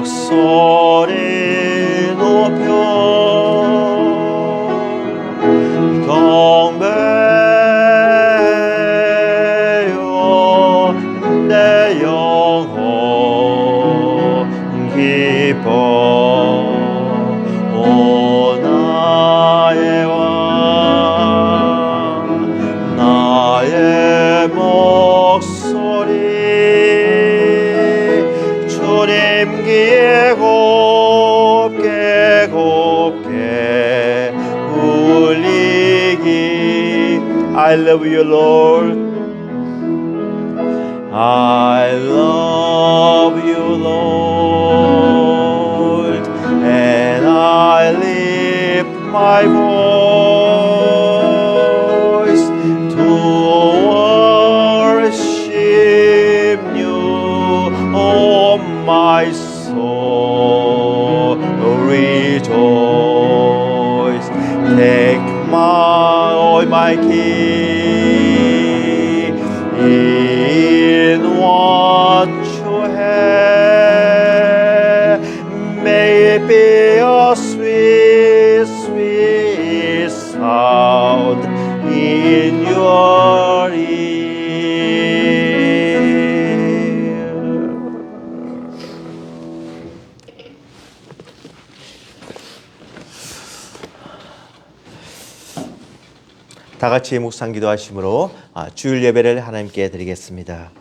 목소리 높여 경배요 내 영혼 기뻐 오 나의 왕 나의 목소리 주님 귀에 곱게 곱게 울리기 I love you Lord I love you Lord and I lift my voice to worship you oh my soul rejoice take my key in what you have may it be a sweet sweet sound in your ear 다 같이 묵상 기도하심으로 주일 예배를 하나님께 드리겠습니다.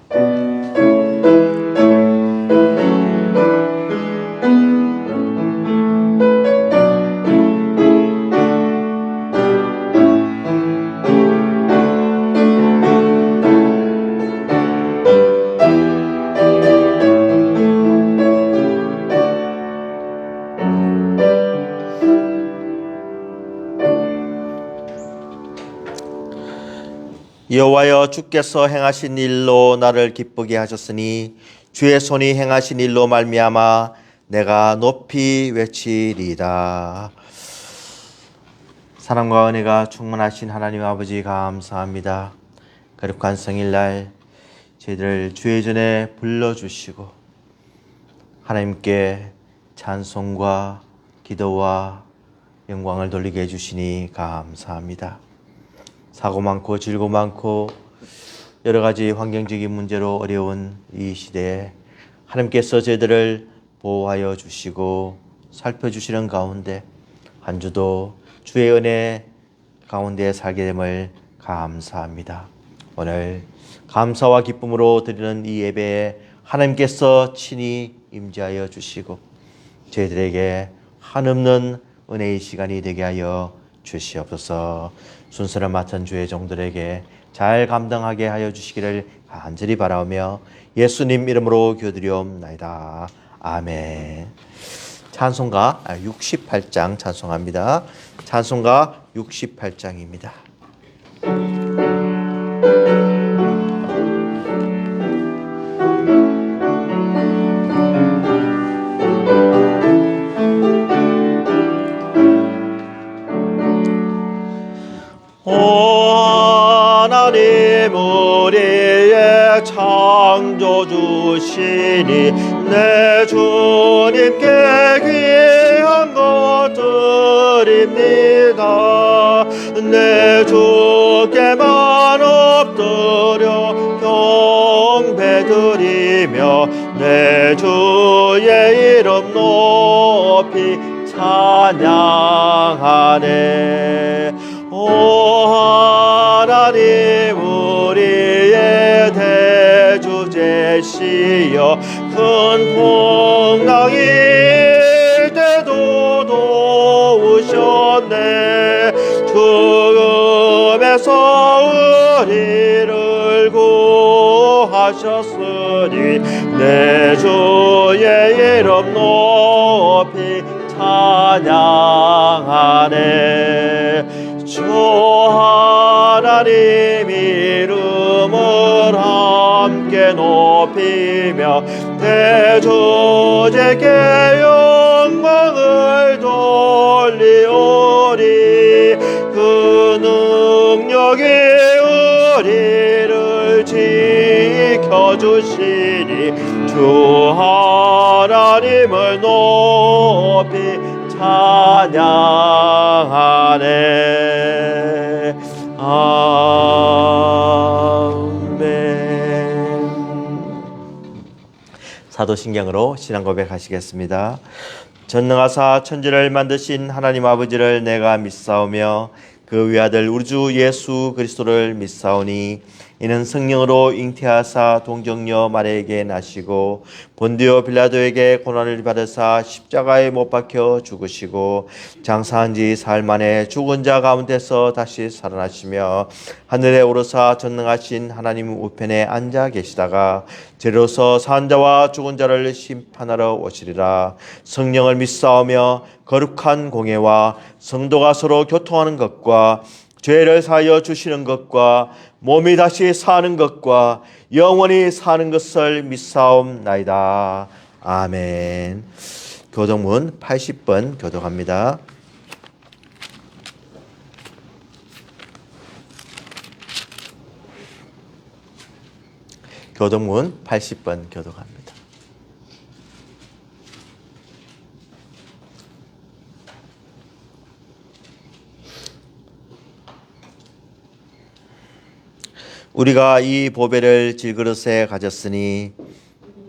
여호와여 주께서 행하신 일로 나를 기쁘게 하셨으니 주의 손이 행하신 일로 말미암아 내가 높이 외치리이다. 사랑과 은혜가 충만하신 하나님 아버지 감사합니다. 거룩한 성일날 저희들을 주의 전에 불러주시고 하나님께 찬송과 기도와 영광을 돌리게 해주시니 감사합니다. 사고 많고 질고 많고 여러 가지 환경적인 문제로 어려운 이 시대에 하나님께서 저희들을 보호하여 주시고 살펴주시는 가운데 한 주도 주의 은혜 가운데 살게 됨을 감사합니다. 오늘 감사와 기쁨으로 드리는 이 예배에 하나님께서 친히 임재하여 주시고 저희들에게 한없는 은혜의 시간이 되게 하여 주시옵소서. 순서를 맡은 주의 종들에게 잘 감당하게 하여 주시기를 간절히 바라오며 예수님 이름으로 기도드리옵나이다. 아멘. 찬송가 68장 찬송합니다. 찬송가 68장입니다. 하나님 우리의 창조주시니 내 주님께 귀한 것 드립니다. 내 주께만 엎드려 경배드리며 내 주의 이름 높이 찬양하네. 오 하나님 우리의 대주제시여 큰 풍랑일 때도 도우셨네. 죽음에서 우리를 구하셨으니 내 주의 이름 높이 찬양하네. 주 하나님 이름을 함께 높이며 대주제께 영광을 돌리오리. 그 능력이 우리를 지켜 지켜주시니 주 하나님을 높이 찬양하네. 아멘. 사도신경으로 신앙 고백하시겠습니다. 전능하사 천지를 만드신 하나님 아버지를 내가 믿사오며 그 외아들 우리 주 예수 그리스도를 믿사오니 이는 성령으로 잉태하사 동정녀 마리아에게 나시고 본디오 빌라도에게 고난을 받으사 십자가에 못 박혀 죽으시고 장사한 지 사흘 만에 죽은 자 가운데서 다시 살아나시며 하늘에 오르사 전능하신 하나님 우편에 앉아 계시다가 재로서 산 자와 죽은 자를 심판하러 오시리라. 성령을 믿사오며 거룩한 공예와 성도가 서로 교통하는 것과 죄를 사하여 주시는 것과 몸이 다시 사는 것과 영원히 사는 것을 믿사옵나이다. 아멘. 교독문 80번 교독합니다. 교독문 80번 교독합니다. 우리가 이 보배를 질그릇에 가졌으니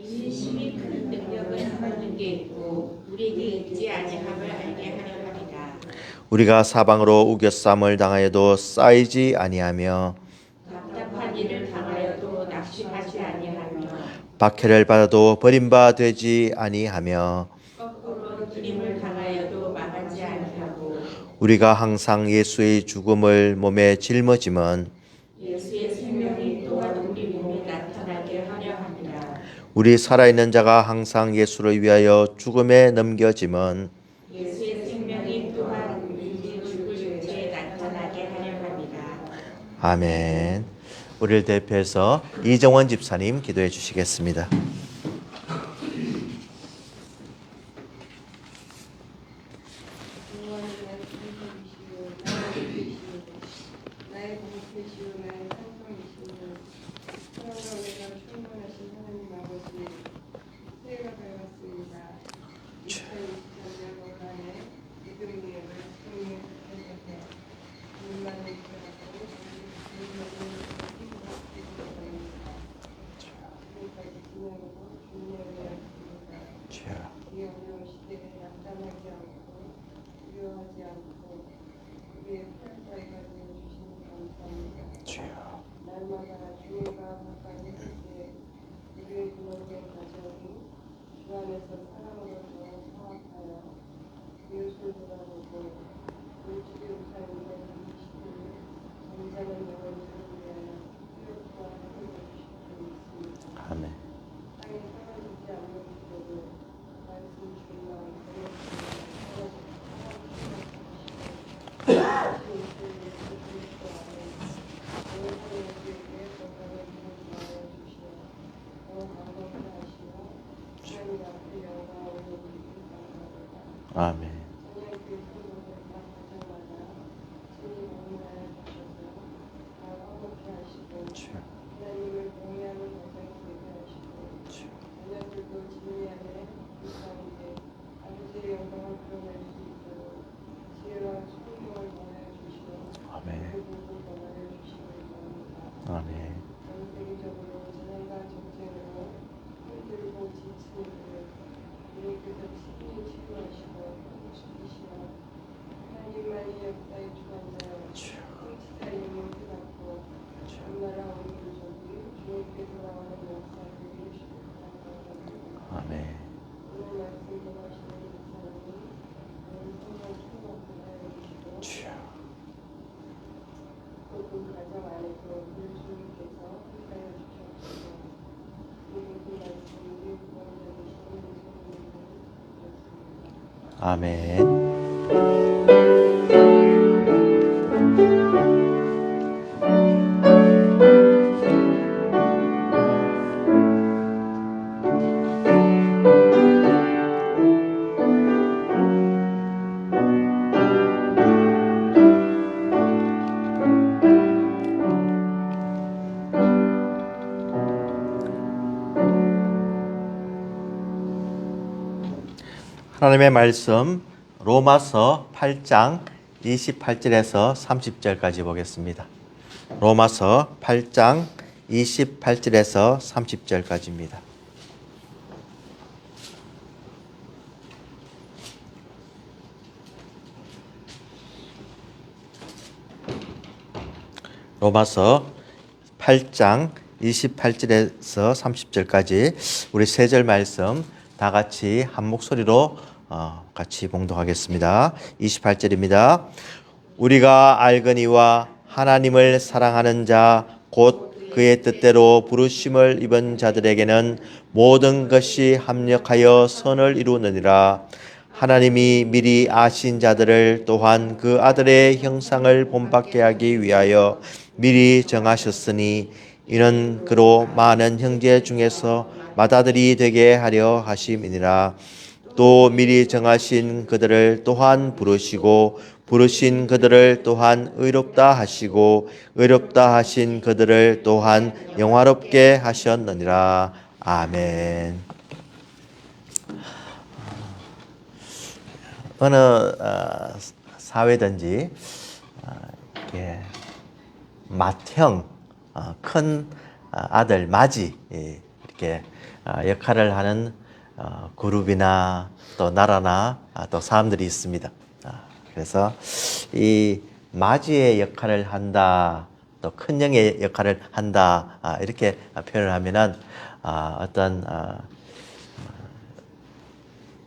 신심이 큰 능력을 하는 게 있고 우리에게 있지 아니함을 알게 하려 합니다. 우리가 사방으로 우겨쌈을 당하여도 쌓이지 아니하며 답답한 일을 당하여도 낙심하지 아니하며 박해를 받아도 버림바 되지 아니하며 거꾸로 들림을 당하여도 망하지 아니하고 우리가 항상 예수의 죽음을 몸에 짊어짐은 예수의 생명이 또한 우리 몸에 나타나게 하려 합니다. 우리 살아있는 자가 항상 예수를 위하여 죽음에 넘겨짐은 예수의 생명이 또한 우리 죽을 때에 나타나게 하려 합니다. 아멘. 우리를 대표해서 이정원 집사님 기도해 주시겠습니다. 나의 공태시오 나의 찬송이시오 사랑과 은혜가 충만하신 하나님 아버지 새해가 밝았습니다. 2023년 올 한해 믿음의 예를 승리의 뜻에 눈만을 들어가고 지금까지 기념으로 주님을 위하였습니다. 이 어려운 시대에 낙담하지 않고 두려워하지 않고 우리의 팔자가 되어주시니 감사합니다. 날마다 주님과 가까이 할 때 우리의 구원된 가정이 주 안에서 사랑으로 화합하여 이웃을 돌아보고 물질의 우상을 이기시니 잠자는 영혼들을 위하여 수욕과 행복을 주시고 있습니다. 아멘. 땅에 사라지지 않는 기도로 말씀 주신 마음 아멘. 아멘. 세계적으로 재난과 전쟁으로 힘들고 지친 이들 우리께서 친히 치료하시고 죽이시어 하나님만이 역사의 주관자여 통치자님을 깨닫고 전나라 온 민족이 주님께 돌아오는 역사를 이루시고 아멘. 오늘 말씀 전하시는 목사님이 성령 충만을 하여 주시고 모든 가정 안에서 우리 주님께서 함께하여 주셨습니다. 모든 말씀이 구원되시는 예수님을 아멘. 하나님의 말씀 로마서 8장 28절에서 30절까지 보겠습니다. 로마서 8장 28절에서 30절까지입니다. 로마서 8장 28절에서 30절까지 우리 세 절 말씀 다 같이 한 목소리로 같이 봉독하겠습니다. 28절입니다. 우리가 알거니와 하나님을 사랑하는 자 곧 그의 뜻대로 부르심을 입은 자들에게는 모든 것이 합력하여 선을 이루느니라. 하나님이 미리 아신 자들을 또한 그 아들의 형상을 본받게 하기 위하여 미리 정하셨으니 이는 그로 많은 형제 중에서 맏아들이 되게 하려 하심이니라. 또 미리 정하신 그들을 또한 부르시고 부르신 그들을 또한 의롭다 하시고 의롭다 하신 그들을 또한 영화롭게 하셨느니라. 아멘. 어느 사회든지 이렇게 맏형 큰 아들 맏이 이렇게 역할을 하는 그룹이나 또 나라나 또 사람들이 있습니다. 그래서 이 맏이의 역할을 한다, 또 큰형의 역할을 한다 이렇게 표현을 하면은 어떤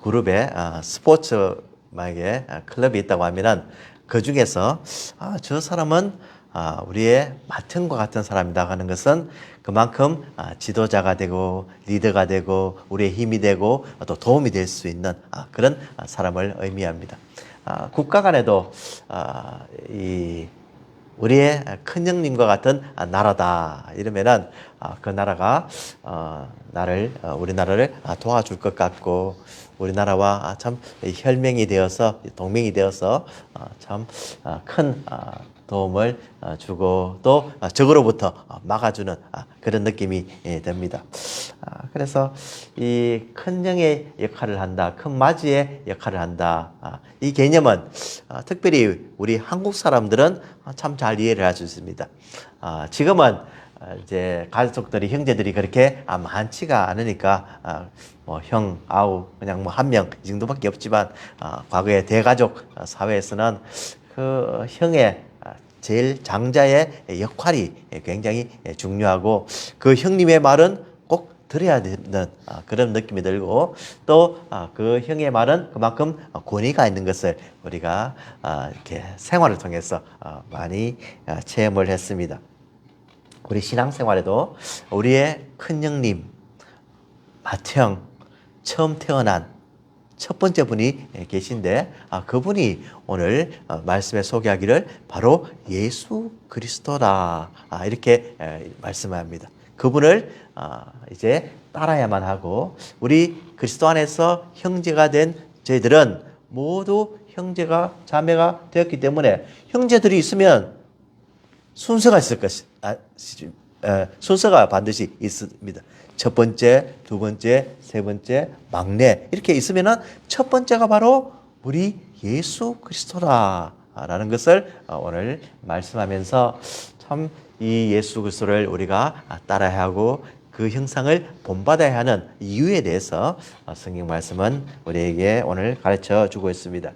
그룹에 스포츠 만약에 클럽이 있다고 하면은 그 중에서 저 사람은 우리의 맏형과 같은 사람이다 하는 것은 그만큼 지도자가 되고 리더가 되고 우리의 힘이 되고 또 도움이 될 수 있는 그런 사람을 의미합니다. 국가 간에도 이 우리의 큰형님과 같은 나라다 이러면은 그 나라가 우리나라를 도와줄 것 같고 우리나라와 참 혈맹이 되어서 동맹이 되어서 참 큰 도움을 주고 또 적으로부터 막아주는 그런 느낌이 듭니다. 그래서 이 큰형의 역할을 한다, 큰 맏이의 역할을 한다. 이 개념은 특별히 우리 한국 사람들은 참 잘 이해를 할 수 있습니다. 지금은 이제 가족들이 형제들이 그렇게 많지가 않으니까 뭐 형, 아우 그냥 뭐 한 명 이 정도밖에 없지만 과거의 대가족 사회에서는 그 형의 제일 장자의 역할이 굉장히 중요하고 그 형님의 말은 꼭 들어야 되는 그런 느낌이 들고 또 그 형의 말은 그만큼 권위가 있는 것을 우리가 이렇게 생활을 통해서 많이 체험을 했습니다. 우리 신앙생활에도 우리의 큰형님, 맏형, 처음 태어난 첫 번째 분이 계신데 그분이 오늘 말씀에 소개하기를 바로 예수 그리스도다 이렇게 말씀합니다. 그분을 이제 따라야만 하고 우리 그리스도 안에서 형제가 된 저희들은 모두 형제가 자매가 되었기 때문에 형제들이 있으면 순서가 있을 순서가 반드시 있습니다. 첫 번째, 두 번째, 세 번째, 막내 이렇게 있으면은 첫 번째가 바로 우리 예수 그리스도라라는 것을 오늘 말씀하면서 참 이 예수 그리스도를 우리가 따라야 하고 그 형상을 본받아야 하는 이유에 대해서 성경 말씀은 우리에게 오늘 가르쳐 주고 있습니다.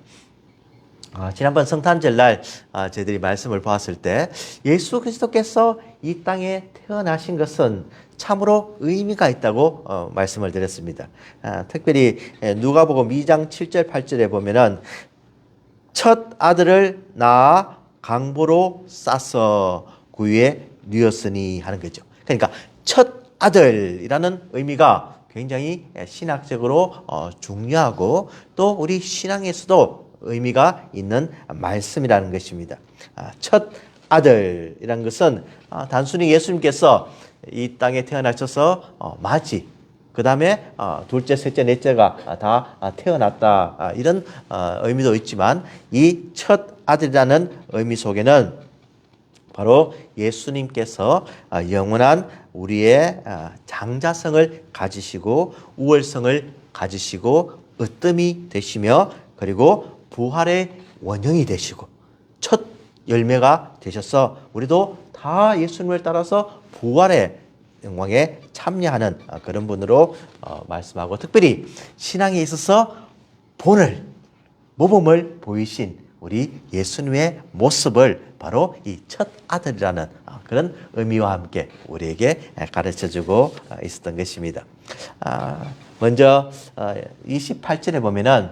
지난번 성탄절 날 저희들이 말씀을 보았을 때 예수 그리스도께서 이 땅에 태어나신 것은 참으로 의미가 있다고 말씀을 드렸습니다. 특별히 누가복음 2장 7절 8절에 보면은 첫 아들을 낳아 강보로 싸서 구유에 누였으니 하는 거죠. 그러니까 첫 아들이라는 의미가 굉장히 신학적으로 중요하고 또 우리 신앙에서도 의미가 있는 말씀이라는 것입니다. 첫 아들이라는 것은 단순히 예수님께서 이 땅에 태어나셔서 맏이 그 다음에 둘째, 셋째, 넷째가 다 태어났다 이런 의미도 있지만 이 첫 아들이라는 의미 속에는 바로 예수님께서 영원한 우리의 장자성을 가지시고 우월성을 가지시고 으뜸이 되시며 그리고 부활의 원형이 되시고 첫 열매가 되셔서 우리도 다 예수님을 따라서 부활의 영광에 참여하는 그런 분으로 말씀하고 특별히 신앙에 있어서 본을 모범을 보이신 우리 예수님의 모습을 바로 이 첫 아들이라는 그런 의미와 함께 우리에게 가르쳐주고 있었던 것입니다. 먼저 28절에 보면은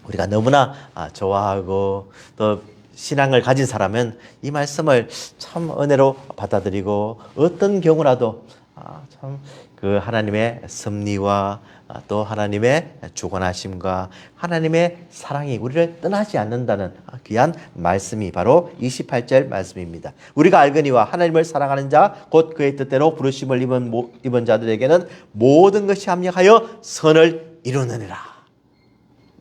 우리가 너무나 좋아하고 또 신앙을 가진 사람은 이 말씀을 참 은혜로 받아들이고 어떤 경우라도 참 그 하나님의 섭리와 또 하나님의 주관하심과 하나님의 사랑이 우리를 떠나지 않는다는 귀한 말씀이 바로 28절 말씀입니다. 우리가 알거니와 하나님을 사랑하는 자 곧 그의 뜻대로 부르심을 입은 자들에게는 모든 것이 합력하여 선을 이루느니라.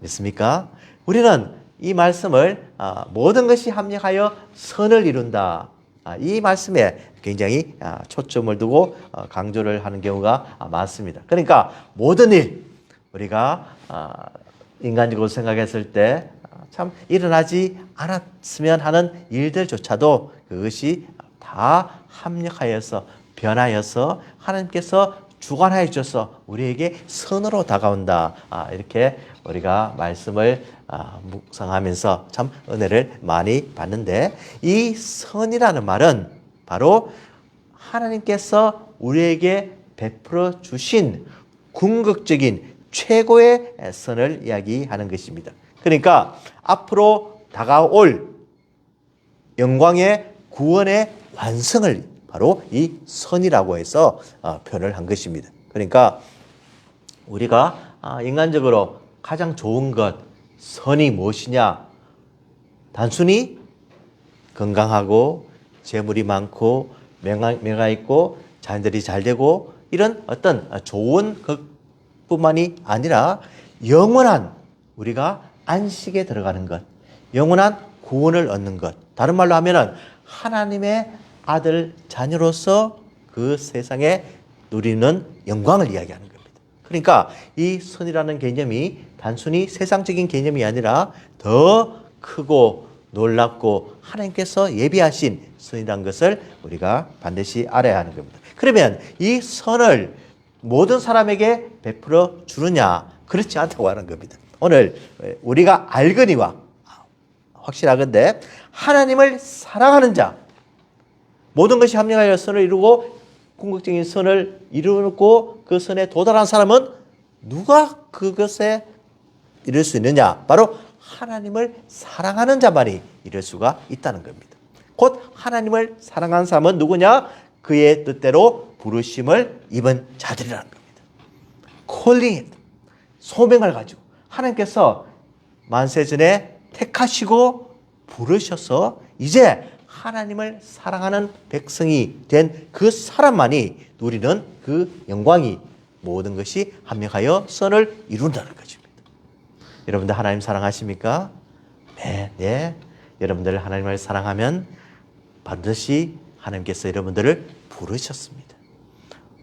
믿습니까? 우리는 이 말씀을 모든 것이 합력하여 선을 이룬다. 이 말씀에 굉장히 초점을 두고 강조를 하는 경우가 많습니다. 그러니까 모든 일 우리가 인간적으로 생각했을 때 참 일어나지 않았으면 하는 일들조차도 그것이 다 합력하여서 변하여서 하나님께서 주관하여 주셔서 우리에게 선으로 다가온다. 이렇게 우리가 말씀을 묵상하면서 참 은혜를 많이 받는데 이 선이라는 말은 바로 하나님께서 우리에게 베풀어 주신 궁극적인 최고의 선을 이야기하는 것입니다. 그러니까 앞으로 다가올 영광의 구원의 완성을 바로 이 선이라고 해서 표현을 한 것입니다. 그러니까 우리가 인간적으로 가장 좋은 것, 선이 무엇이냐? 단순히 건강하고 재물이 많고 명예가 있고 자녀들이 잘 되고 이런 어떤 좋은 것뿐만이 아니라 영원한 우리가 안식에 들어가는 것, 영원한 구원을 얻는 것. 다른 말로 하면은 하나님의 아들 자녀로서 그 세상에 누리는 영광을 이야기하는 겁니다. 그러니까 이 선이라는 개념이 단순히 세상적인 개념이 아니라 더 크고 놀랍고 하나님께서 예비하신 선이라는 것을 우리가 반드시 알아야 하는 겁니다. 그러면 이 선을 모든 사람에게 베풀어 주느냐? 그렇지 않다고 하는 겁니다. 오늘 우리가 알거니와 확실하건대 하나님을 사랑하는 자 모든 것이 합력하여 선을 이루고 궁극적인 선을 이루고 그 선에 도달한 사람은 누가 그것에 이룰 수 있느냐? 바로 하나님을 사랑하는 자만이 이룰 수가 있다는 겁니다. 곧 하나님을 사랑하는 사람은 누구냐? 그의 뜻대로 부르심을 입은 자들이라는 겁니다. calling, 소명을 가지고 하나님께서 만세전에 택하시고 부르셔서 이제 하나님을 사랑하는 백성이 된 그 사람만이 누리는 그 영광이 모든 것이 합력하여 선을 이룬다는 것입니다. 여러분들 하나님 사랑하십니까? 네. 여러분들 하나님을 사랑하면 반드시 하나님께서 여러분들을 부르셨습니다.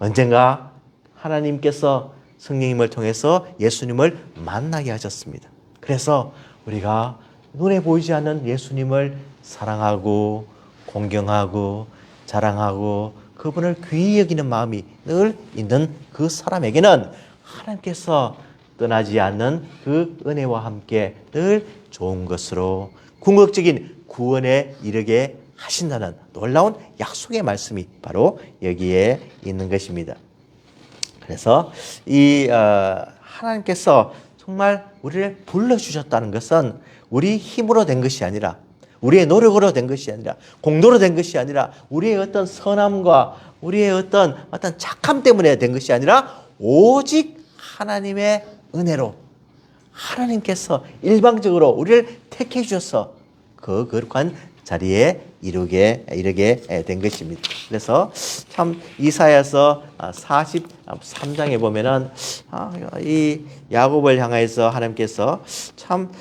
언젠가 하나님께서 성령님을 통해서 예수님을 만나게 하셨습니다. 그래서 우리가 눈에 보이지 않는 예수님을 사랑하고 공경하고 자랑하고 그분을 귀히 여기는 마음이 늘 있는 그 사람에게는 하나님께서 떠나지 않는 그 은혜와 함께 늘 좋은 것으로 궁극적인 구원에 이르게 하신다는 놀라운 약속의 말씀이 바로 여기에 있는 것입니다. 그래서 이 하나님께서 정말 우리를 불러주셨다는 것은 우리 힘으로 된 것이 아니라 우리의 노력으로 된 것이 아니라 공로로 된 것이 아니라 우리의 어떤 선함과 우리의 어떤 착함 때문에 된 것이 아니라 오직 하나님의 은혜로 하나님께서 일방적으로 우리를 택해 주셔서 그 거룩한 자리에 이르게 된 것입니다. 그래서 참 이사야서 43장에 보면은 이 야곱을 향해서 하나님께서 참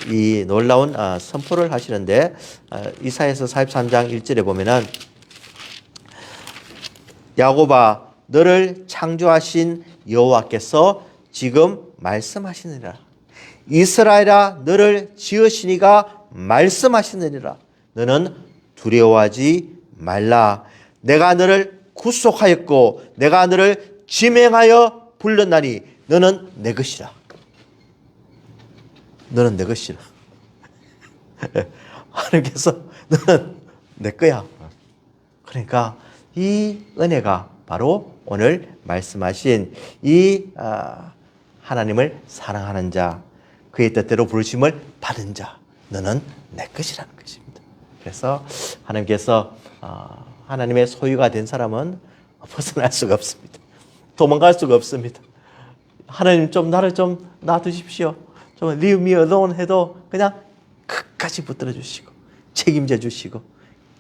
이 놀라운 선포를 하시는데 이사야서 43장 1절에 보면은 야곱아 너를 창조하신 여호와께서 지금 말씀하시느니라. 이스라엘아 너를 지으시니가 말씀하시느니라. 너는 두려워하지 말라. 내가 너를 구속하였고 내가 너를 지명하여 불렀나니 너는 내 것이라. 너는 내 것이라. 하나님께서 너는 내 거야. 그러니까 이 은혜가 바로 오늘 말씀하신 이 하나님을 사랑하는 자, 그의 뜻대로 부르심을 받은 자, 너는 내 것이라는 것입니다. 그래서 하나님께서 하나님의 소유가 된 사람은 벗어날 수가 없습니다. 도망갈 수가 없습니다. 하나님 좀 나를 좀 놔두십시오. 좀 leave me alone 해도 그냥 끝까지 붙들어 주시고 책임져 주시고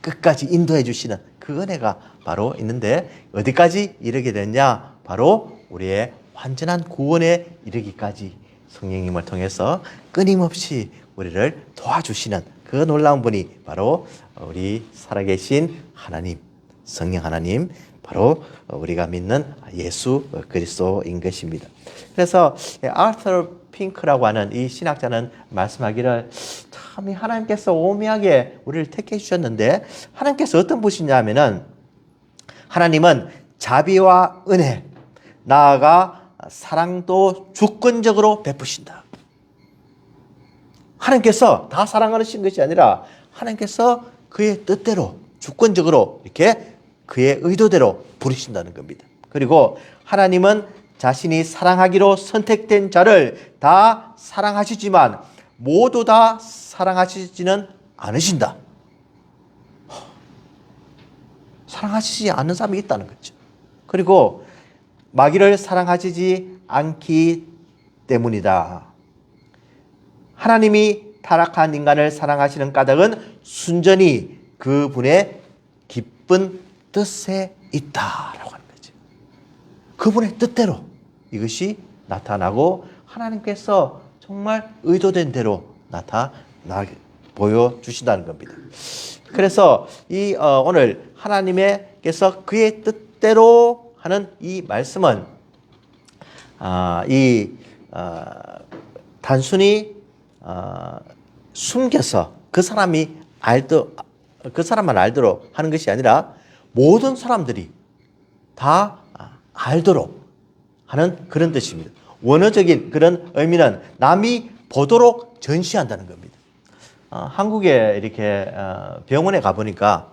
끝까지 인도해 주시는 그 은혜가 바로 있는데 어디까지 이르게 됐냐? 바로 우리의 완전한 구원에 이르기까지 성령님을 통해서 끊임없이 우리를 도와주시는 그 놀라운 분이 바로 우리 살아계신 하나님, 성령 하나님, 바로 우리가 믿는 예수 그리스도인 것입니다. 그래서 아처 핑크라고 하는 이 신학자는 말씀하기를 참 이 하나님께서 오묘하게 우리를 택해 주셨는데 하나님께서 어떤 분이냐면은 하나님은 자비와 은혜, 나아가 사랑도 주권적으로 베푸신다. 하나님께서 다 사랑하신 것이 아니라 하나님께서 그의 뜻대로 주권적으로 이렇게 그의 의도대로 부르신다는 겁니다. 그리고 하나님은 자신이 사랑하기로 선택된 자를 다 사랑하시지만 모두 다 사랑하시지는 않으신다. 사랑하시지 않는 사람이 있다는 거죠. 그리고 마귀를 사랑하시지 않기 때문이다. 하나님이 타락한 인간을 사랑하시는 까닭은 순전히 그분의 기쁜 뜻에 있다라고 하는 거죠. 그분의 뜻대로 이것이 나타나고 하나님께서 정말 의도된 대로 보여주신다는 겁니다. 그래서 오늘 하나님께서 그의 뜻대로 하는 이 말씀은 단순히 숨겨서 그 사람만 알도록 하는 것이 아니라 모든 사람들이 다 알도록 하는 그런 뜻입니다. 원어적인 그런 의미는 남이 보도록 전시한다는 겁니다. 한국에 이렇게 병원에 가보니까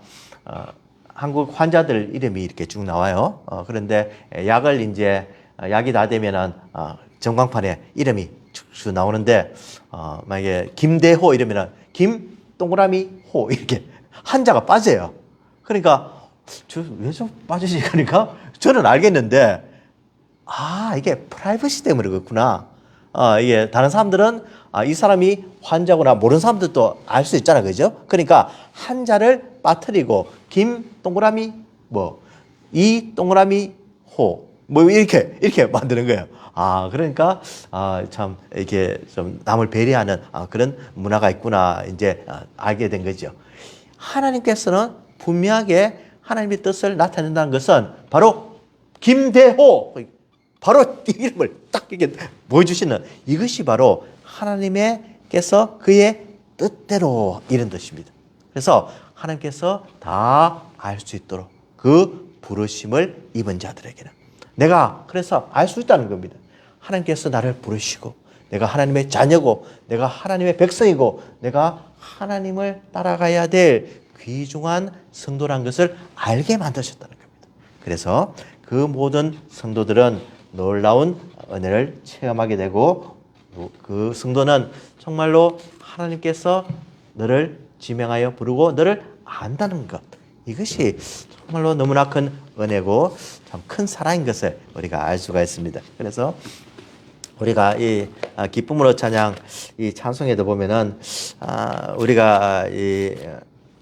한국 환자들 이름이 이렇게 쭉 나와요. 그런데 약이 다 되면은 전광판에 이름이 쭉 나오는데 만약에 김대호 이러면은 김 동그라미 호 이렇게 한자가 빠져요. 그러니까 왜 좀 빠지지? 그러니까 저는 알겠는데 이게 프라이버시 때문에 그렇구나. 이게 다른 사람들은 이 사람이 환자구나 모르는 사람들도 알 수 있잖아, 그죠? 그러니까 한자를 빠뜨리고 김 동그라미 이 동그라미 호 이렇게 만드는 거예요. 그러니까 참 이렇게 좀 남을 배려하는 그런 문화가 있구나 이제 알게 된 거죠. 하나님께서는 분명하게 하나님의 뜻을 나타낸다는 것은 바로 김대호 바로 이름을 딱 이렇게 보여주시는 이것이 바로 하나님께서 그의 뜻대로 이런 뜻입니다. 그래서 하나님께서 다 알 수 있도록 그 부르심을 입은 자들에게는 내가 그래서 알 수 있다는 겁니다. 하나님께서 나를 부르시고 내가 하나님의 자녀고 내가 하나님의 백성이고 내가 하나님을 따라가야 될 귀중한 성도란 것을 알게 만드셨다는 겁니다. 그래서 그 모든 성도들은 놀라운 은혜를 체험하게 되고 그 성도는 정말로 하나님께서 너를 지명하여 부르고 너를 안다는 것 이것이 정말로 너무나 큰 은혜고 참 큰 사랑인 것을 우리가 알 수가 있습니다. 그래서 우리가 이 기쁨으로 찬양 이 찬송에도 보면은 우리가 이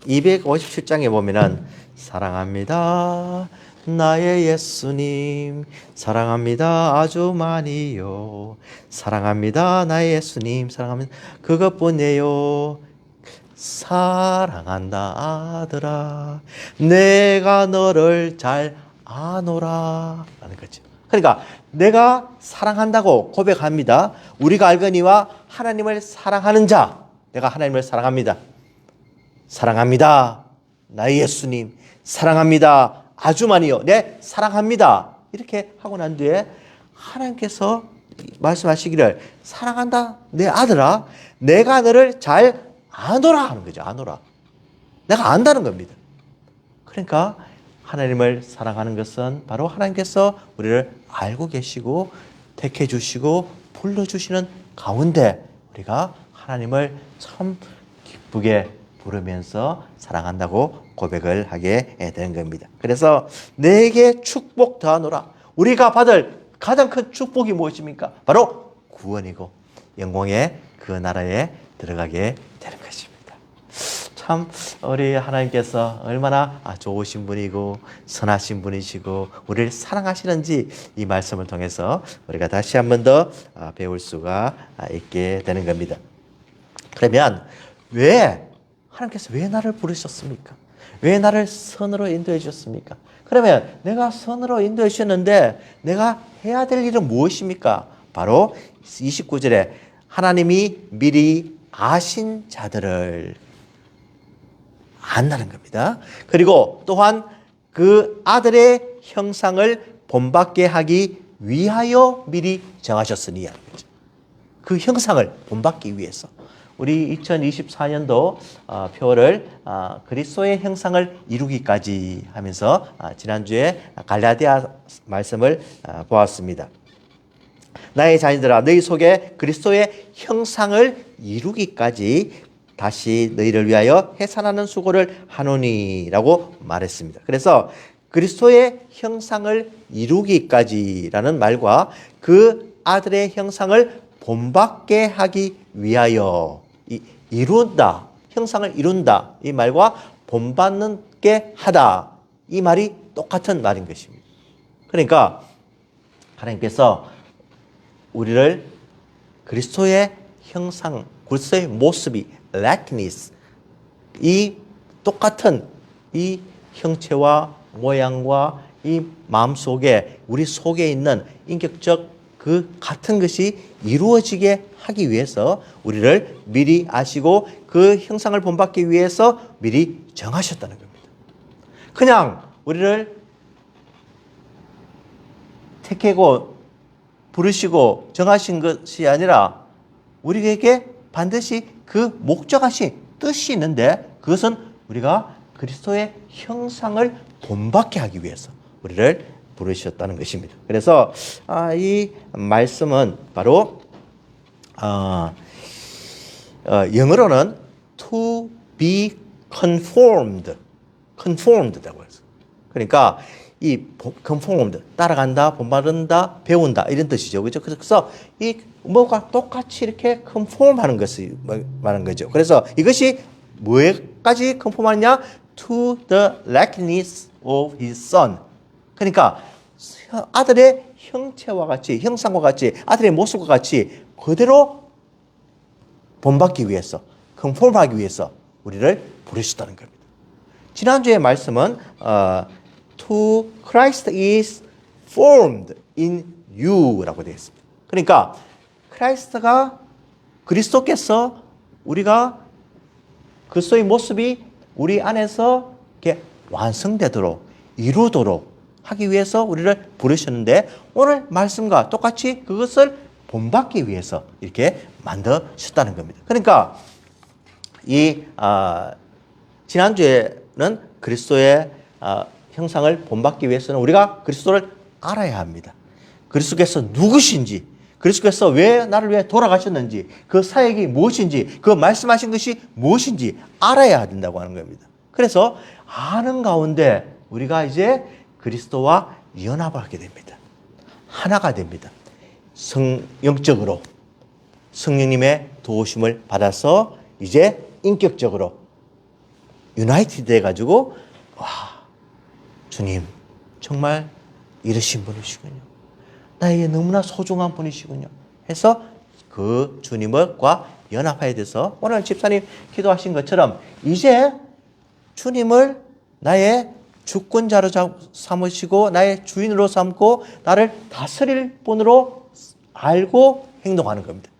257장에 보면은 사랑합니다 나의 예수님 사랑합니다 아주 많이요 사랑합니다 나의 예수님 사랑합니다 그것뿐이에요 사랑한다 아들아 내가 너를 잘 아노라 라는 거죠. 그러니까 내가 사랑한다고 고백합니다. 우리가 알거니와 하나님을 사랑하는 자, 내가 하나님을 사랑합니다. 사랑합니다. 나의 예수님, 사랑합니다. 아주 많이요. 네, 사랑합니다. 이렇게 하고 난 뒤에 하나님께서 말씀하시기를 사랑한다. 내 아들아, 내가 너를 잘 아노라 하는 거죠. 아노라. 내가 안다는 겁니다. 그러니까 하나님을 사랑하는 것은 바로 하나님께서 우리를 알고 계시고 택해 주시고 불러주시는 가운데 우리가 하나님을 참 기쁘게 부르면서 사랑한다고 고백을 하게 되는 겁니다. 그래서 내게 축복 더하노라. 우리가 받을 가장 큰 축복이 무엇입니까? 바로 구원이고 영광의 그 나라에 들어가게 되는 것입니다. 참 우리 하나님께서 얼마나 좋으신 분이고 선하신 분이시고 우리를 사랑하시는지 이 말씀을 통해서 우리가 다시 한 번 더 배울 수가 있게 되는 겁니다. 그러면 하나님께서 왜 나를 부르셨습니까? 왜 나를 선으로 인도해 주셨습니까? 그러면 내가 선으로 인도해 주셨는데 내가 해야 될 일은 무엇입니까? 바로 29절에 하나님이 미리 아신 자들을 안다는 겁니다. 그리고 또한 그 아들의 형상을 본받게 하기 위하여 미리 정하셨으니 하는 거죠. 그 형상을 본받기 위해서. 우리 2024년도 표를 그리스도의 형상을 이루기까지 하면서 지난주에 갈라디아 말씀을 보았습니다. 나의 자녀들아 너희 속에 그리스도의 형상을 이루기까지 다시 너희를 위하여 해산하는 수고를 하노니라고 말했습니다. 그래서 그리스도의 형상을 이루기까지라는 말과 그 아들의 형상을 본받게 하기 위하여 이룬다, 형상을 이룬다 이 말과 본받는 게 하다 이 말이 똑같은 말인 것입니다. 그러니까 하나님께서 우리를 그리스도의 형상, 그리스도의 모습이 likeness 이 똑같은 이 형체와 모양과 이 마음속에 우리 속에 있는 인격적 그 같은 것이 이루어지게 하기 위해서 우리를 미리 아시고 그 형상을 본받기 위해서 미리 정하셨다는 겁니다. 그냥 우리를 택하고 부르시고 정하신 것이 아니라 우리에게 반드시 그 목적하신 뜻이 있는데 그것은 우리가 그리스도의 형상을 본받게 하기 위해서 우리를 부르셨다는 것입니다. 그래서 이 말씀은 바로 영어로는 to be conformed라고 해서 그러니까 이 conformed 따라간다, 본받는다, 배운다 이런 뜻이죠, 그렇죠? 그래서 이 뭐가 똑같이 이렇게 conform하는 것을 말하는 거죠. 그래서 이것이 뭐에까지 conform하느냐? To the likeness of his son. 그러니까 아들의 형체와 같이, 형상과 같이, 아들의 모습과 같이 그대로 본받기 위해서, 컨폼하기 위해서 우리를 부르셨다는 겁니다. 지난주의 말씀은 To Christ is formed in you라고 되어 있습니다. 그러니까 그리스도께서 우리가 그리스도의 모습이 우리 안에서 이렇게 완성되도록 이루도록 하기 위해서 우리를 부르셨는데 오늘 말씀과 똑같이 그것을 본받기 위해서 이렇게 만드셨다는 겁니다. 그러니까 이 지난주에는 그리스도의 형상을 본받기 위해서는 우리가 그리스도를 알아야 합니다. 그리스도께서 누구신지, 그리스도께서 왜 나를 위해 돌아가셨는지, 그 사역이 무엇인지, 그 말씀하신 것이 무엇인지 알아야 된다고 하는 겁니다. 그래서 아는 가운데 우리가 이제 그리스도와 연합하게 됩니다. 하나가 됩니다. 영적으로 성령님의 도우심을 받아서 이제 인격적으로 유나이티드 돼가지고 와 주님 정말 이러신 분이시군요. 나에게 너무나 소중한 분이시군요. 해서 그 주님과 연합해야 돼서 오늘 집사님 기도하신 것처럼 이제 주님을 나의 주권자로 삼으시고 나의 주인으로 삼고 나를 다스릴 분으로 알고 행동하는 겁니다.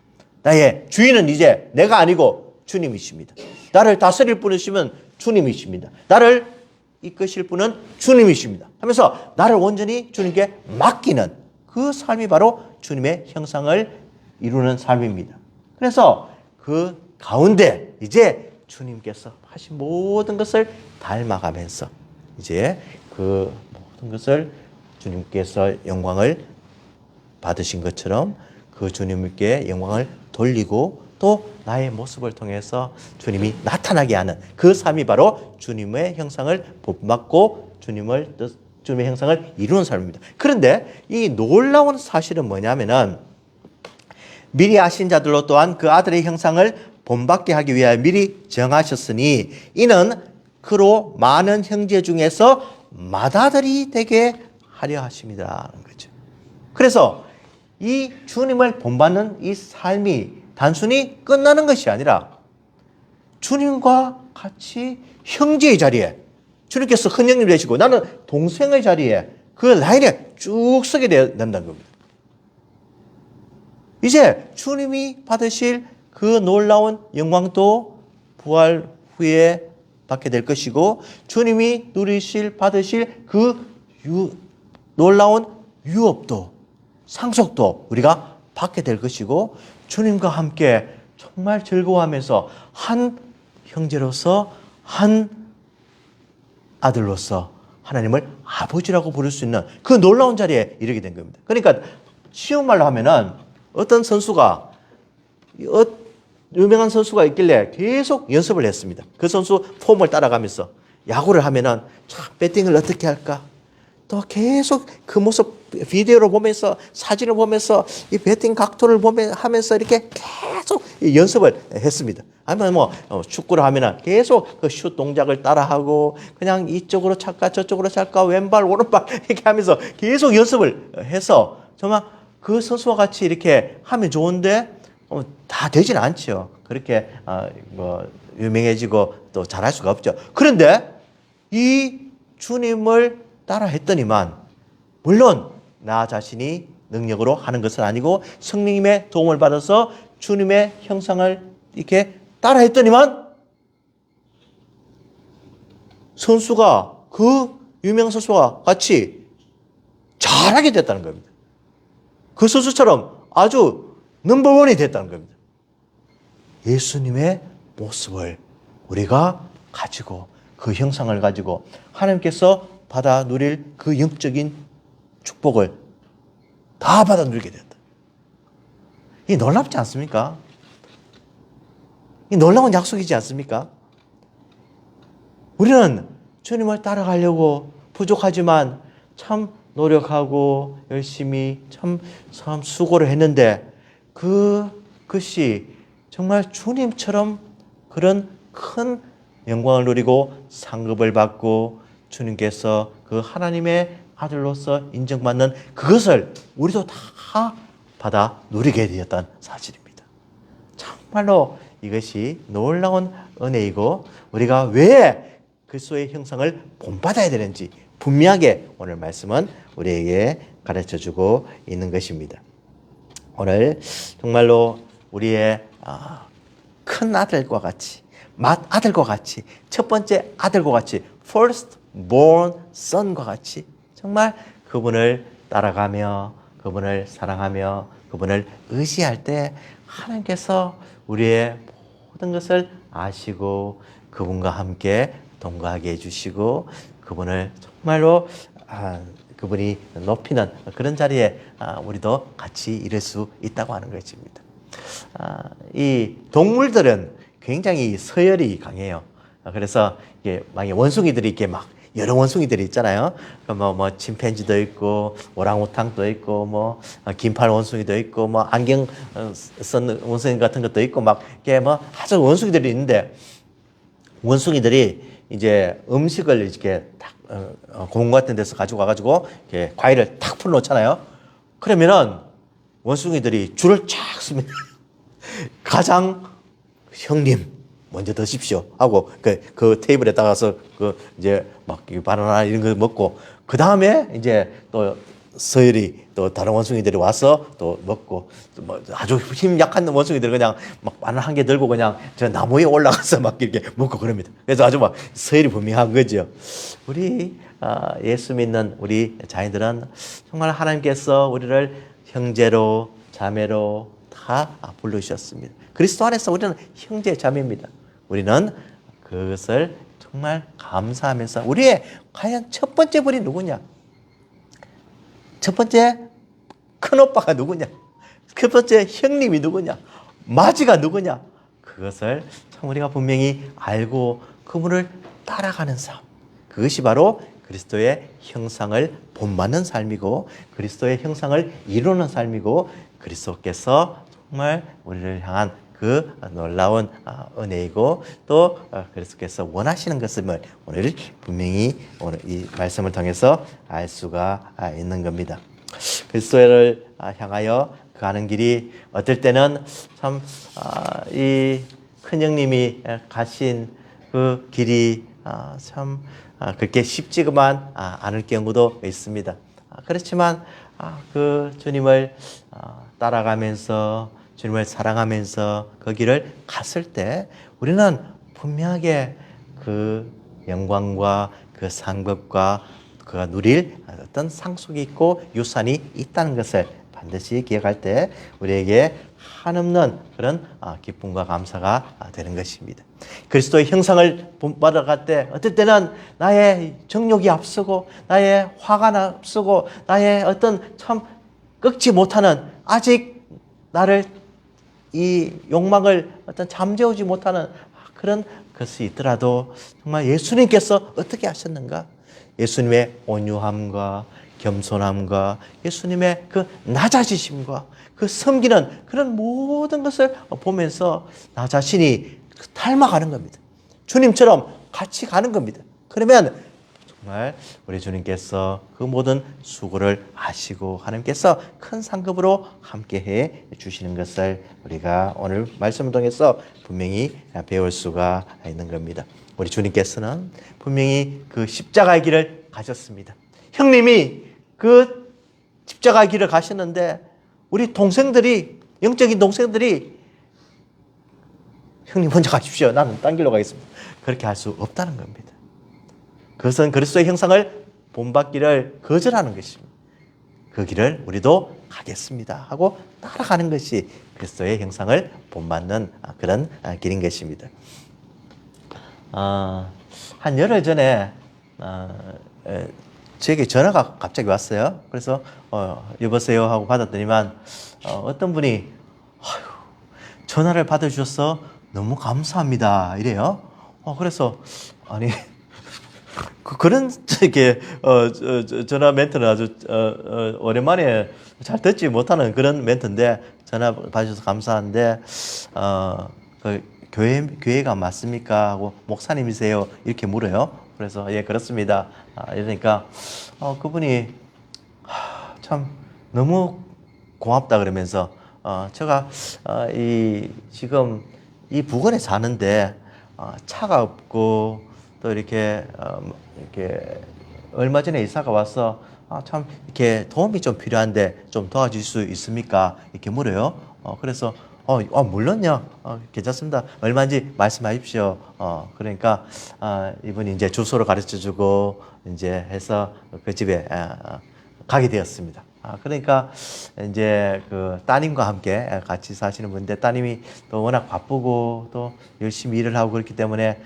나의 주인은 이제 내가 아니고 주님이십니다. 나를 다스릴 분이시면 주님이십니다. 나를 이끄실 분은 주님이십니다. 하면서 나를 온전히 주님께 맡기는 그 삶이 바로 주님의 형상을 이루는 삶입니다. 그래서 그 가운데 이제 주님께서 하신 모든 것을 닮아가면서 이제 그 모든 것을 주님께서 영광을 받으신 것처럼 그 주님께 영광을 돌리고 또 나의 모습을 통해서 주님이 나타나게 하는 그 삶이 바로 주님의 형상을 본받고 주님의 형상을 이루는 삶입니다. 그런데 이 놀라운 사실은 뭐냐면은 미리 아신 자들로 또한 그 아들의 형상을 본받게 하기 위하여 미리 정하셨으니 이는 그로 많은 형제 중에서 맏아들이 되게 하려 하심이다. 거죠. 그래서 이 주님을 본받는 이 삶이 단순히 끝나는 것이 아니라 주님과 같이 형제의 자리에 주님께서 큰 형님 되시고 나는 동생의 자리에 그 라인에 쭉 서게 된다는 겁니다. 이제 주님이 받으실 그 놀라운 영광도 부활 후에 받게 될 것이고 주님이 받으실 그 놀라운 유업도 상속도 우리가 받게 될 것이고 주님과 함께 정말 즐거워하면서 한 형제로서 한 아들로서 하나님을 아버지라고 부를 수 있는 그 놀라운 자리에 이르게 된 겁니다. 그러니까 쉬운 말로 하면은 어떤 선수가 유명한 선수가 있길래 계속 연습을 했습니다. 그 선수 폼을 따라가면서 야구를 하면은 참 배팅을 어떻게 할까? 또 계속 그 모습 비디오를 보면서 사진을 보면서 이 배팅 각도를 하면서 이렇게 계속 연습을 했습니다. 아니면 뭐 축구를 하면은 계속 그 슛 동작을 따라하고 그냥 이쪽으로 찰까 저쪽으로 찰까 왼발 오른발 이렇게 하면서 계속 연습을 해서 정말 그 선수와 같이 이렇게 하면 좋은데 다 되진 않죠. 그렇게 뭐 유명해지고 또 잘할 수가 없죠. 그런데 이 주님을 따라 했더니만 물론 나 자신이 능력으로 하는 것은 아니고 성령님의 도움을 받아서 주님의 형상을 이렇게 따라 했더니만 선수가 그 유명 선수와 같이 잘하게 됐다는 겁니다. 그 선수처럼 아주 넘버원이 됐다는 겁니다. 예수님의 모습을 우리가 가지고 그 형상을 가지고 하나님께서 받아 누릴 그 영적인 축복을 다 받아 누리게 된다. 이 놀랍지 않습니까? 이 놀라운 약속이지 않습니까? 우리는 주님을 따라가려고 부족하지만 참 노력하고 열심히 참 수고를 했는데 그것이 정말 주님처럼 그런 큰 영광을 누리고 상급을 받고 주님께서 그 하나님의 아들로서 인정받는 그것을 우리도 다 받아 누리게 되었던 사실입니다. 정말로 이것이 놀라운 은혜이고 우리가 왜 그리스도의 형상을 본받아야 되는지 분명하게 오늘 말씀은 우리에게 가르쳐주고 있는 것입니다. 오늘 정말로 우리의 큰 아들과 같이 맏아들과 같이 첫 번째 아들과 같이 first born son과 같이 정말 그분을 따라가며 그분을 사랑하며 그분을 의지할 때 하나님께서 우리의 모든 것을 아시고 그분과 함께 동거하게 해주시고 그분을 정말로 그분이 높이는 그런 자리에 우리도 같이 이룰 수 있다고 하는 것입니다. 이 동물들은 굉장히 서열이 강해요. 그래서 이게 막 원숭이들이 이렇게 막 여러 원숭이들이 있잖아요. 뭐 침팬지도 있고 오랑우탕도 있고 뭐 긴팔 원숭이도 있고 뭐 안경 쓴 원숭이 같은 것도 있고 막 이게 뭐 아주 원숭이들이 있는데 원숭이들이 이제 음식을 이렇게 딱 공원 같은 데서 가지고 와가지고 이렇게 과일을 탁 풀어놓잖아요. 그러면은 원숭이들이 줄을 쫙 씁니다. 가장 형님, 먼저 드십시오 하고 그 테이블에 따라서 이제 막 바나나 이런 거 먹고 그 다음에 이제 또 서열이 또 다른 원숭이들이 와서 또 먹고 또뭐 아주 힘 약한 원숭이들 그냥 막 바나나 한 개 들고 그냥 저 나무에 올라가서 막 이렇게 먹고 그럽니다. 그래서 아주 막 서열이 분명한 거죠. 우리 예수 믿는 우리 자녀들은 정말 하나님께서 우리를 형제로 자매로 다 불러주셨습니다. 그리스도 안에서 우리는 형제 자매입니다. 우리는 그것을 정말 감사하면서 우리의 과연 첫 번째 분이 누구냐? 첫 번째 큰오빠가 누구냐? 첫 번째 형님이 누구냐? 마지가 누구냐? 그것을 참 우리가 분명히 알고 그분을 따라가는 삶. 그것이 바로 그리스도의 형상을 본받는 삶이고 그리스도의 형상을 이루는 삶이고 그리스도께서 정말 우리를 향한 그 놀라운 은혜이고 또 그리스도께서 원하시는 것을 오늘 분명히 오늘 이 말씀을 통해서 알 수가 있는 겁니다. 그리스도를 향하여 가는 길이 어떨 때는 참 이 큰형님이 가신 그 길이 참 그렇게 쉽지만 않을 경우도 있습니다. 그렇지만 그 주님을 따라가면서 주님을 사랑하면서 그 길을 갔을 때 우리는 분명하게 그 영광과 그 상급과 그가 누릴 어떤 상속이 있고 유산이 있다는 것을 반드시 기억할 때 우리에게 한없는 그런 기쁨과 감사가 되는 것입니다. 그리스도의 형상을 본받아갈 때 어떨 때는 나의 정욕이 앞서고 나의 화가 앞서고 나의 어떤 참 꺾지 못하는 아직 나를 이 욕망을 어떤 잠재우지 못하는 그런 것이 있더라도 정말 예수님께서 어떻게 하셨는가? 예수님의 온유함과 겸손함과 예수님의 그 낮아지심과 그 섬기는 그런 모든 것을 보면서 나 자신이 닮아가는 겁니다. 주님처럼 같이 가는 겁니다. 그러면 정말 우리 주님께서 그 모든 수고를 하시고 하나님께서 큰 상급으로 함께해 주시는 것을 우리가 오늘 말씀을 통해서 분명히 배울 수가 있는 겁니다. 우리 주님께서는 분명히 그 십자가의 길을 가셨습니다. 형님이 그 십자가의 길을 가셨는데 우리 동생들이 영적인 동생들이 형님 먼저 가십시오. 나는 딴 길로 가겠습니다. 그렇게 할 수 없다는 겁니다. 그것은 그리스도의 형상을 본받기를 거절하는 것입니다. 그 길을 우리도 가겠습니다 하고 따라가는 것이 그리스도의 형상을 본받는 그런 길인 것입니다. 한 열흘 전에 저에게 전화가 갑자기 왔어요. 그래서 여보세요 하고 받았더니만 어떤 분이 전화를 받아주셔서 너무 감사합니다 이래요. 그래서 아니 그런 이렇게 전화 멘트는 아주 오랜만에 잘 듣지 못하는 그런 멘트인데 전화 받으셔서 감사한데 그 교회가 맞습니까? 하고 목사님이세요? 이렇게 물어요. 그래서 예 그렇습니다. 이러니까 그분이 참 너무 고맙다 그러면서 제가 지금 이 부근에 사는데 차가 없고 또 이렇게 얼마 전에 이사가 와서 참 이렇게 도움이 좀 필요한데 좀 도와줄 수 있습니까? 이렇게 물어요. 그래서 물론요. 괜찮습니다. 얼마인지 말씀하십시오. 그러니까 이분이 이제 주소를 가르쳐 주고 이제 해서 그 집에 가게 되었습니다. 그러니까 이제 그 따님과 함께 같이 사시는 분인데 따님이 또 워낙 바쁘고 또 열심히 일을 하고 그렇기 때문에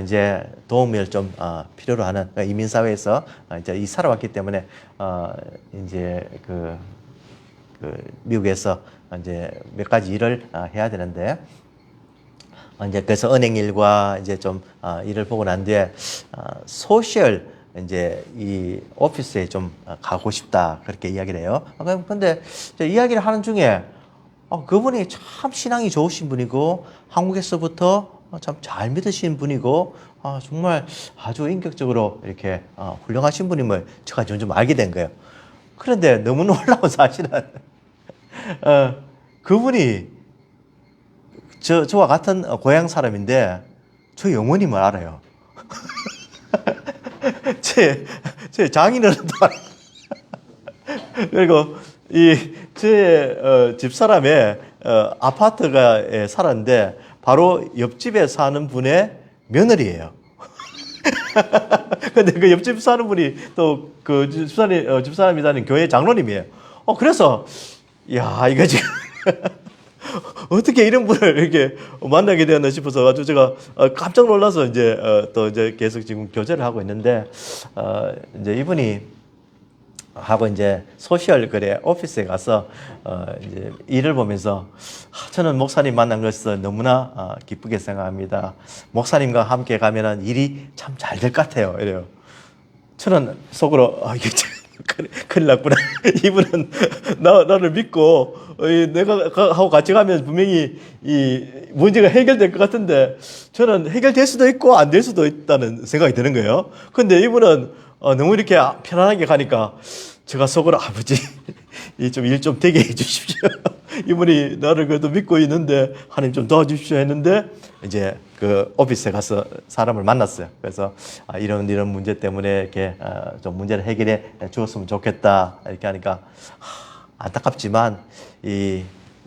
이제 도움을 좀 필요로 하는 이민사회에서 이제 이사를 왔기 때문에 이제 그 미국에서 이제 몇 가지 일을 해야 되는데 이제 그래서 은행 일과 이제 좀 일을 보고 난 뒤에 소셜 이제 이 오피스에 좀 가고 싶다 그렇게 이야기를 해요. 근데 이야기를 하는 중에 그분이 참 신앙이 좋으신 분이고 한국에서부터 참 잘 믿으신 분이고 정말 아주 인격적으로 이렇게 훌륭하신 분임을 제가 좀 알게 된 거예요. 그런데 너무 놀라운 사실은 그분이 저와 같은 고향 사람인데 저희 어머님을 알아요. 제 장인어른도 알아요. 그리고 제 집사람의 아파트가 살았는데 바로 옆집에 사는 분의 며느리예요. 근데 그 옆집 사는 분이 또 그 집사람이 다니는 교회 장로님이에요. 그래서 야, 이거 지금 어떻게 이런 분을 이렇게 만나게 되었나 싶어서 아주 제가 깜짝 놀라서 이제 또 이제 계속 지금 교제를 하고 있는데 이제 이분이 하고 이제 소셜 그래 오피스에 가서 이제 일을 보면서 저는 목사님 만난 것을 너무나 기쁘게 생각합니다. 목사님과 함께 가면은 일이 참 잘 될 것 같아요. 이래요. 저는 속으로 이게 큰일 났구나. 이분은 나를 믿고 내가 하고 같이 가면 분명히 이 문제가 해결될 것 같은데 저는 해결될 수도 있고 안 될 수도 있다는 생각이 드는 거예요. 근데 이분은 너무 이렇게 편안하게 가니까 제가 속으로 아버지 좀 일 좀 되게 해 주십시오. 이분이 나를 그래도 믿고 있는데 하나님 좀 도와주십시오 했는데 이제 그 오피스에 가서 사람을 만났어요. 그래서 이런 문제 때문에 이렇게 좀 문제를 해결해 주었으면 좋겠다 이렇게 하니까 안타깝지만 이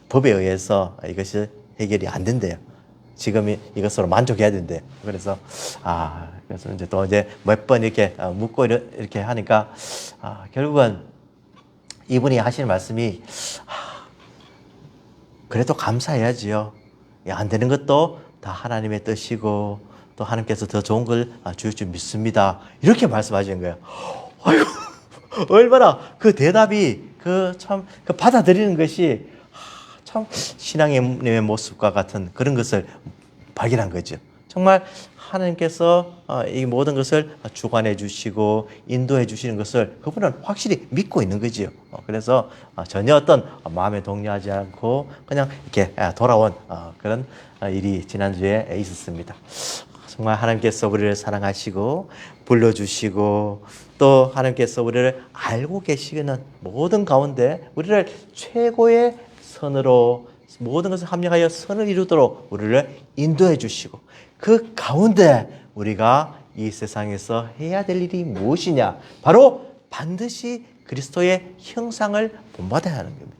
법에 의해서 이것이 해결이 안 된대요. 지금 이것으로 만족해야 된대요. 그래서 그래서 이제 또 이제 몇 번 이렇게 묻고 이렇게 하니까 결국은 이분이 하시는 말씀이 그래도 감사해야지요. 안 되는 것도 다 하나님의 뜻이고 또 하나님께서 더 좋은 걸 주실 줄 믿습니다. 이렇게 말씀하시는 거예요. 아이고 얼마나 그 대답이 그 받아들이는 것이 참 신앙의 모습과 같은 그런 것을 발견한 거죠. 정말 하나님께서 이 모든 것을 주관해 주시고 인도해 주시는 것을 그분은 확실히 믿고 있는 거지요. 그래서 전혀 어떤 마음에 동요하지 않고 그냥 이렇게 돌아온 그런 일이 지난주에 있었습니다. 정말 하나님께서 우리를 사랑하시고 불러주시고 또 하나님께서 우리를 알고 계시는 모든 가운데 우리를 최고의 선으로 모든 것을 합력하여 선을 이루도록 우리를 인도해 주시고 그 가운데 우리가 이 세상에서 해야 될 일이 무엇이냐? 바로 반드시 그리스도의 형상을 본받아야 하는 겁니다.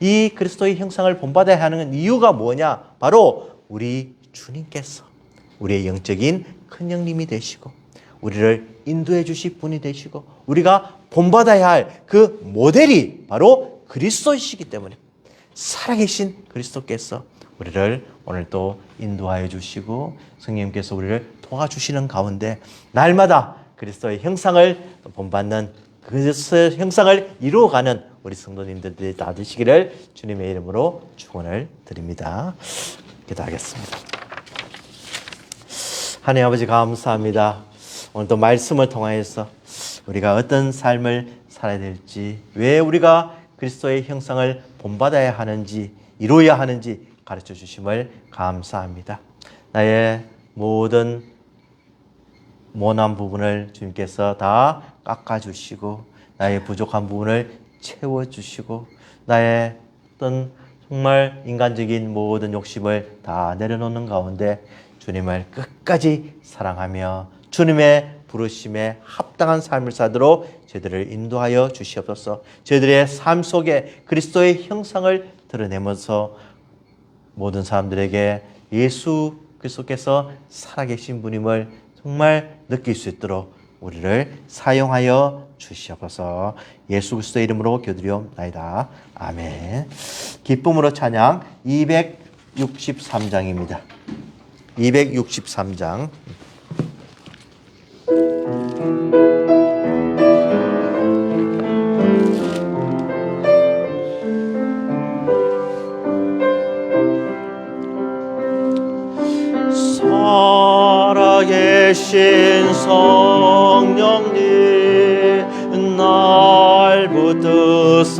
이 그리스도의 형상을 본받아야 하는 이유가 뭐냐? 바로 우리 주님께서 우리의 영적인 큰 형님이 되시고 우리를 인도해 주실 분이 되시고 우리가 본받아야 할 그 모델이 바로 그리스도이시기 때문에 살아계신 그리스도께서 우리를 오늘 또 인도하여 주시고 성령님께서 우리를 도와주시는 가운데 날마다 그리스도의 형상을 본받는 그리스도의 형상을 이루어가는 우리 성도님들이 다 되시기를 주님의 이름으로 축원을 드립니다. 기도하겠습니다. 하나님 아버지 감사합니다. 오늘도 말씀을 통하여서 우리가 어떤 삶을 살아야 될지 왜 우리가 그리스도의 형상을 본받아야 하는지 이루어야 하는지 가르쳐 주심을 감사합니다. 나의 모든 모난 부분을 주님께서 다 깎아주시고 나의 부족한 부분을 채워주시고 나의 어떤 정말 인간적인 모든 욕심을 다 내려놓는 가운데 주님을 끝까지 사랑하며 주님의 부르심에 합당한 삶을 사도록 저희들을 인도하여 주시옵소서. 저희들의 삶 속에 그리스도의 형상을 드러내면서 모든 사람들에게 예수 그리스도께서 살아계신 분임을 정말 느낄 수 있도록 우리를 사용하여 주시옵소서. 예수 그리스도의 이름으로 기도드리옵나이다. 아멘. 기쁨으로 찬양 263장입니다. 263장. 살아계신 성령님 날 붙드소서.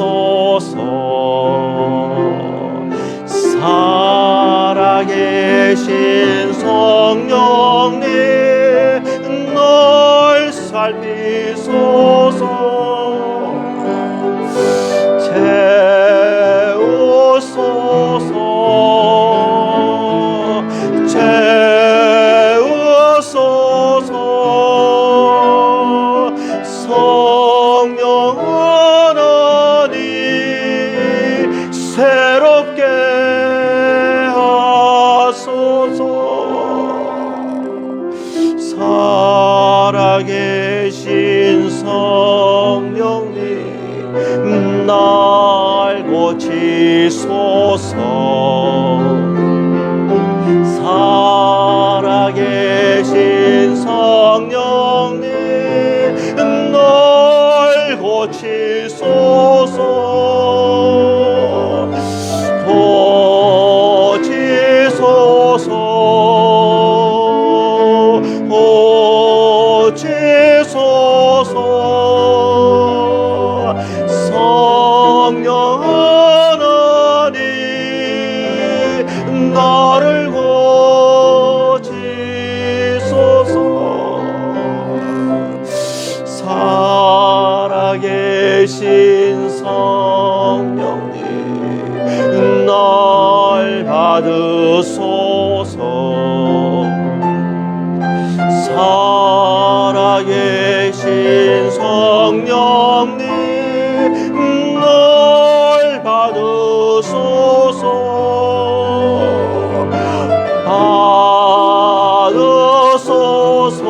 살아계신 성령님 날 살피소서. 채우소서. 채우소서. 고치소서. 살아계신 성령님 널 고치소서. 고치소서. 고치소서. 성령 하나님 나를 고치소서. 살아계신 성령님 날 받으소서. 살아계신 성령님 날 받으소서. 받으소서.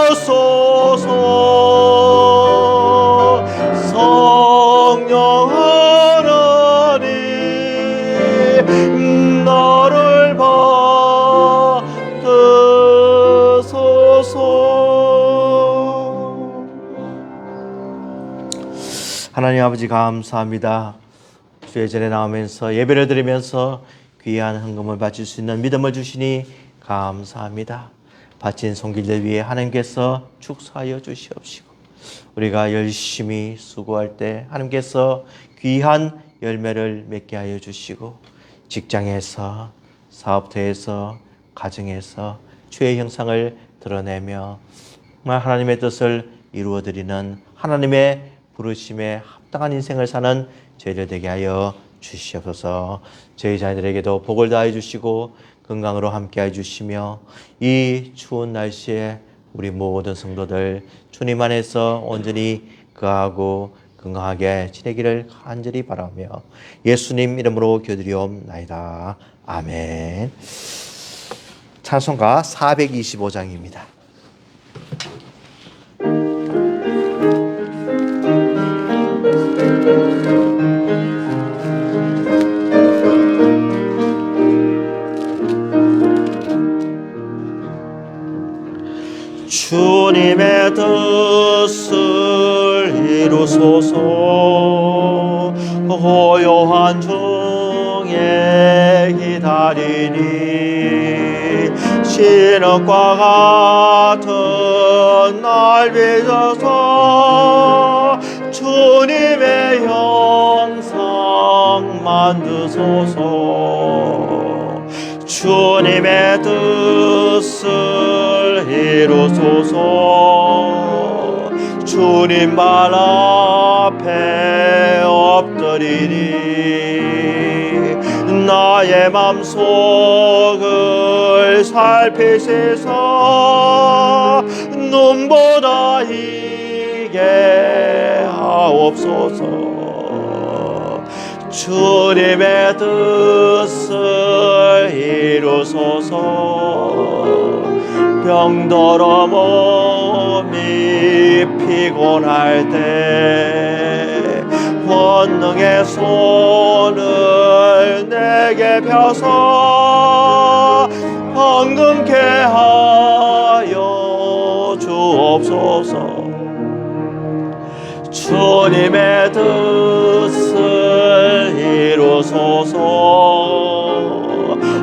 받으소서. 성령 하나님 나를 받으소서. 하나님 아버지 감사합니다. 주의 전에 나오면서 예배를 드리면서 귀한 헌금을 바칠 수 있는 믿음을 주시니 감사합니다. 바친 손길들 위해 하나님께서 축사하여 주시옵시고 우리가 열심히 수고할 때 하나님께서 귀한 열매를 맺게 하여 주시고 직장에서 사업터에서 가정에서 주의 형상을 드러내며 정말 하나님의 뜻을 이루어드리는 하나님의 부르심에 합당한 인생을 사는 저희들 되게 하여 주시옵소서. 저희 자녀들에게도 복을 다해 주시고 건강으로 함께해 주시며 이 추운 날씨에 우리 모든 성도들 주님 안에서 온전히 거하고 건강하게 지내기를 간절히 바라며 예수님 이름으로 기도드리옵나이다. 아멘. 찬송가 425장입니다. 주님의 뜻을 이루소서. 고요한 중에 기다리니 신흙과 같은 날 빚어서 주님의 형상 만드소서. 주님의 뜻을 이루소서. 주님 발 앞에 엎드리니 나의 맘속을 살피시사 눈보다 이게 하옵소서. 주님의 뜻을 이루소서. 병들어 몸이 피곤할 때 권능의 손을 내게 펴서 방금케 하여 주옵소서. 주님의 뜻을 이루소서.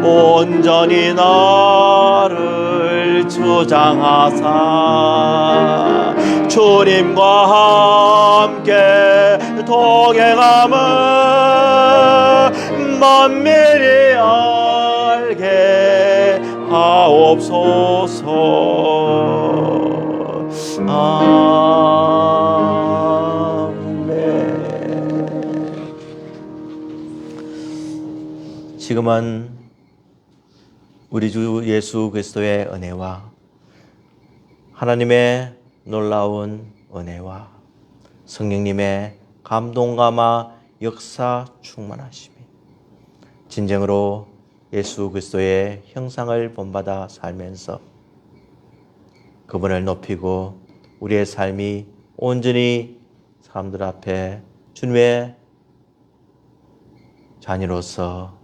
온전히 나를 주장하사 주님과 함께 동행함을 만민이 알게 하옵소서. 지금은 우리 주 예수 그리스도의 은혜와 하나님의 놀라운 은혜와 성령님의 감동감화 역사 충만하심이 진정으로 예수 그리스도의 형상을 본받아 살면서 그분을 높이고 우리의 삶이 온전히 사람들 앞에 주님의 자녀로서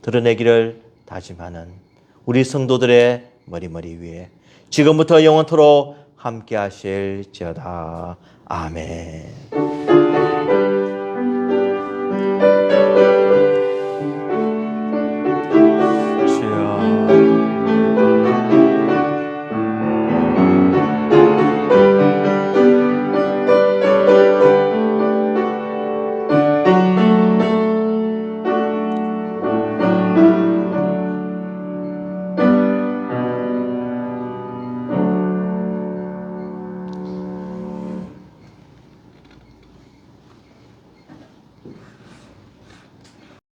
드러내기를 다짐하는 우리 성도들의 머리머리 위에 지금부터 영원토록 함께 하실지어다. 아멘.